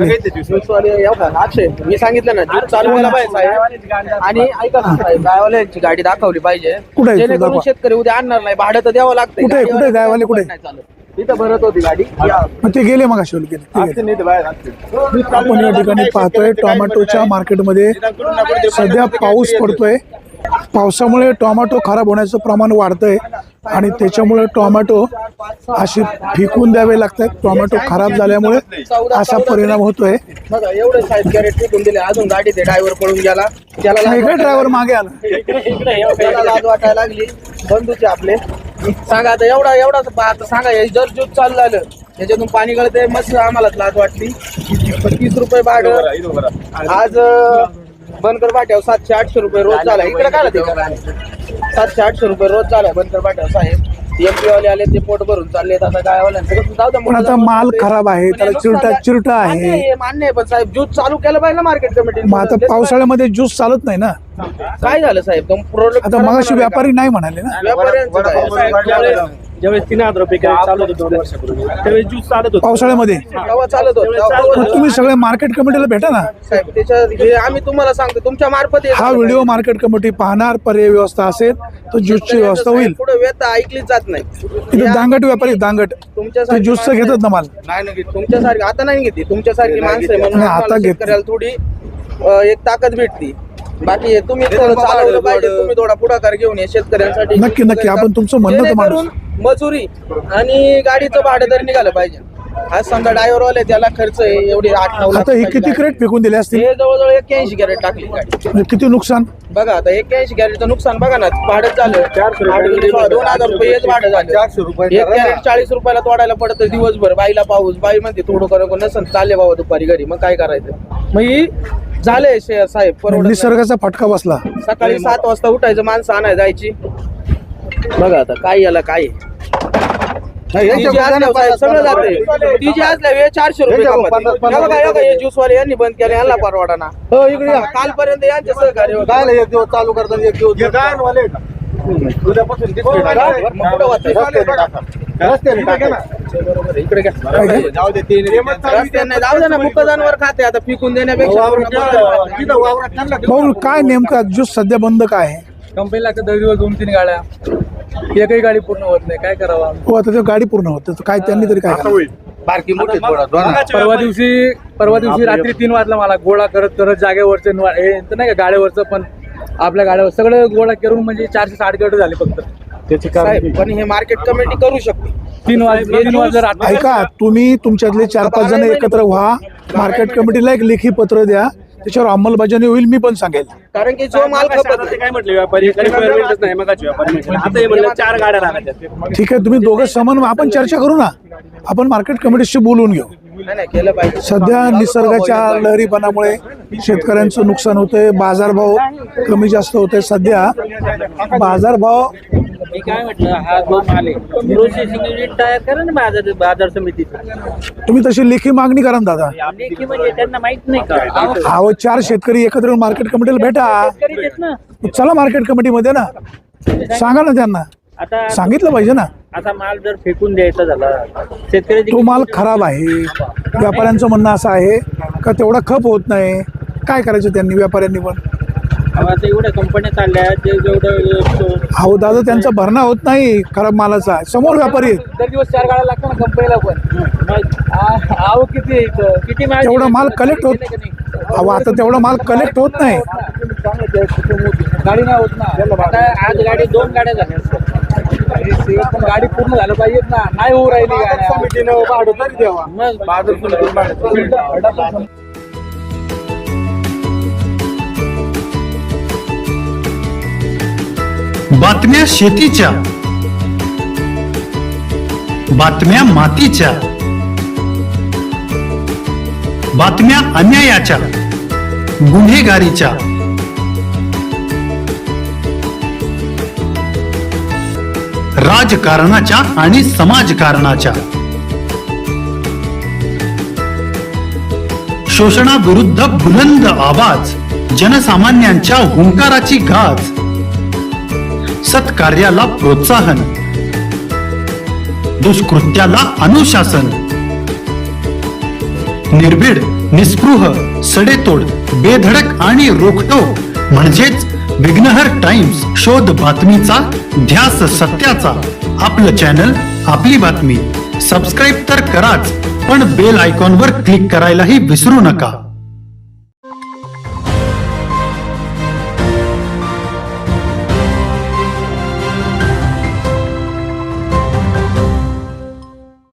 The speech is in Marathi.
आपले. अक्षय, मी सांगितलं ना दूध चालू व्हायला पाहिजे साहेब. आणि ऐका ना साहेब, गायवाल्यांची गाडी दाखवली पाहिजे कुठे आहे? जेणेकरून दाखवा. शेतकरी उद्या आणणार नाही, भाडं तर द्यावं लागतं. कुठे आहे? कुठे आहे गायवाले? कुठे? तिथं भरत होती गाडी. मग ते गेले मग अशी गेले. आपण या ठिकाणी पाहतोय टोमॅटोच्या मार्केटमध्ये सध्या पाऊस पडतोय. पावसामुळे टोमॅटो खराब होण्याचं प्रमाण वाढतंय आणि त्याच्यामुळे टोमॅटो अशी फेकून द्यावे लागतात. टोमॅटो खराब झाल्यामुळे असा परिणाम होतोय. बघा एवढं साहेब कॅरेट फेकून दिले, अजून गाडी ते ड्रायव्हर पळून गेला. त्याला ड्रायव्हर मागे आला. त्याला लाज वाटायला लागली. बंधूचे आपले सांगा आता एवढा सांगा, हे जर ज्यूस चालू झालं त्याच्यातून पाणी गळते, मस्त आम्हालाच लाज वाटली. 30 रुपये भाडं आज बनकर पाट्यावर 700-800 रुपये रोज झाला. इकडे काय ते 700-800 रुपये रोज झाला बनकर पाट्यावर साहेब. एमपी वाले आले ते पोट भरून चालले. आता गायवाल्यांचं कसं जाऊ द्या. पण आता माल खराब आहे, त्याला चिरटा आहे. मान्य आहे, पण साहेब ज्यूस चालू केलं पाहिजे ना मार्केट कमिटी. मग आता पावसाळ्यामध्ये ज्यूस चालत नाही ना. काय झालं साहेब, प्रोडक्ट आता मगाशी व्यापारी नाही म्हणाले ना. ज्यावेळेस 3000 रुपये चालू होतं 2 वर्षापूर्वी, त्यावेळेस ज्यूस चालत होतं पावसाळ्यामध्ये. चालत होतं. तुम्ही सगळे मार्केट कमिटीला भेटा ना साहेब. त्याच्या आम्ही तुम्हाला सांगतो तुमच्या मार्फत हा व्हिडिओ मार्केट कमिटी पाहणार. पर्याय व्यवस्था असेल तर ज्यूसची व्यवस्था होईल. पुढे व्यथा ऐकलीच जात नाही. इथे दांगट व्यापारी दांगट तुमच्यासारखी ज्यूसचं घेतात ना माल. नाही तुमच्यासारखी आता नाही घेते. तुमच्यासारखी माणसं आहे म्हणून नाही, आता आम्हाला घेते. शेतकऱ्याला थोडी एक ताकद भेटती. बाकी तुम्ही थोडं चालवलं पाहिजे. तुम्ही थोडा पुढाकार घेऊन ये शेतकऱ्यांसाठी. नक्की आपण तुमचं म्हणणं तर मांडू. जेणेकरून मजुरी आणि गाडीचं भाडं तरी निघालं पाहिजे. आज समजा ड्रायव्हर वाले त्याला खर्च आहे एवढी 8-9 लाख. आता हे किती क्रेट फेकून दिले असतील? हे जवळजवळ 81 कॅरेट टाकली गाडी. म्हणजे किती नुकसान? बघा आता 81 कॅरेटचं नुकसान बघा ना. भाडं झालं 2000 रुपये हेच भाडं झालं. 1 कॅरेट 40 रुपयाला तोडायला पडतं दिवसभर. बाईला पाऊस, बाई म्हणते थोडं करू नसन चालले बाबा दुपारी घरी, मग काय करायचं. मग ही झालंय साहेब परवडत. निसर्गाचा फटका बसला. सकाळी 7 वाजता उठायचं, माणसं आणाय जायची. बघा आता काय याला काय सगळं जाते. ती जी असल्या 400 रुपये ज्यूसवाले यांनी बंद केले, यांना परवाडा ना. कालपर्यंत यांचे सहकार्य चालू करतात. एक दिवस उद्यापासून इकडे जाऊ दे ना. मुक्कादांवर खाते आता फेकून देण्यापेक्षा. भाऊ काय नेमका ज्यूस सध्या बंद काय आहे? कंपनीला दरदिवस 2-3 गाड्या, एकही गाडी पूर्ण होत नाही. काय करावं? हो आता ते गाडी पूर्ण होत काय त्यांनी तरी काय करावं? बारकी मोठी परवा दिवशी रात्री 3 वाजला मला गोळा करत जागेवरचं नाही का गाड्यावरचं, पण आपल्या गाड्यावर सगळं गोळा करून म्हणजे 460 गाडी झाली फक्त. त्याची साहेब पण हे मार्केट कमिटी करू शकते. 3 वाजता ऐका, तुम्ही तुमच्यातले 4-5 जण एकत्र व्हा. मार्केट कमिटीला एक लेखी पत्र द्या, त्याच्यावर अंमलबजावणी होईल. मी पण सांगेल. कारण की जो माल खपत काय म्हटले व्यापारी नाही, मग व्यापारी आता हे म्हणलं 4 गाड्या लागतात. ठीक आहे, तुम्ही दोघं समान आपण चर्चा करू ना. आपण मार्केट कमिटीशी बोलून घेऊ. नाही केलं पाहिजे. सध्या निसर्गाच्या लहरीपणामुळे शेतकऱ्यांचं नुकसान होतंय. बाजारभाव कमी जास्त होते. सध्या बाजारभाव मी काय म्हटलं, हा जो माल आहे प्रोसेसिंग युनिट तयार करा ना बाजार समितीचं. तुम्ही तशी लेखी मागणी करा ना दादा. लेखी म्हणजे त्यांना माहित नाही का? अहो 4 शेतकरी एकत्र येऊन मार्केट कमिटीला भेटा. शेतकरी देत ना. चला मार्केट कमिटीमध्ये ना, सांगा ना त्यांना. आता सांगितलं पाहिजे ना. असा माल जर फेकून द्यायचा झाला शेतकऱ्याची, तो माल खराब आहे. व्यापाऱ्यांचं म्हणणं असं आहे का तेवढा खप होत नाही. काय करायचं त्यांनी, व्यापाऱ्यांनी पण? आता एवढ्या कंपन्या चालल्या जेवढं. अहो दादा त्यांचा भरणा होत नाही खराब मालाचा. समोर व्यापारी आहेत. दरदिवस 4 गाड्या लागतात ना कंपनीला पण. आव किती माल तेवढा माल कलेक्ट होत. अहो आता तेवढा माल कलेक्ट होत नाही. गाडी नाही होत ना. आता आज 2 गाड्या झाल्या. पण गाडी पूर्ण झालं पाहिजेत ना. नाही होऊ राहिली गाड्या. मग बातम्या शेतीच्या, बातम्या मातीच्या, बातम्या अन्यायाच्या, गुन्हेगारीच्या, राजकारणाच्या आणि समाजकारणाच्या, शोषणाविरुद्ध बुलंद आवाज, जनसामान्यांच्या हुंकाराची गाज, सत्कार्याला प्रोत्साहन, दुष्कृत्याला अनुशासन, निर्भीड निस्पृह, सडेतोड, बेधडक आणि रोखटोक म्हणजेच विघ्नहर टाइम्स. शोध बातमीचा, ध्यास सत्याचा. आपलं चॅनल, आपली बातमी. सबस्क्राईब तर कराच, पण बेल आयकॉनवर क्लिक करायलाही विसरू नका.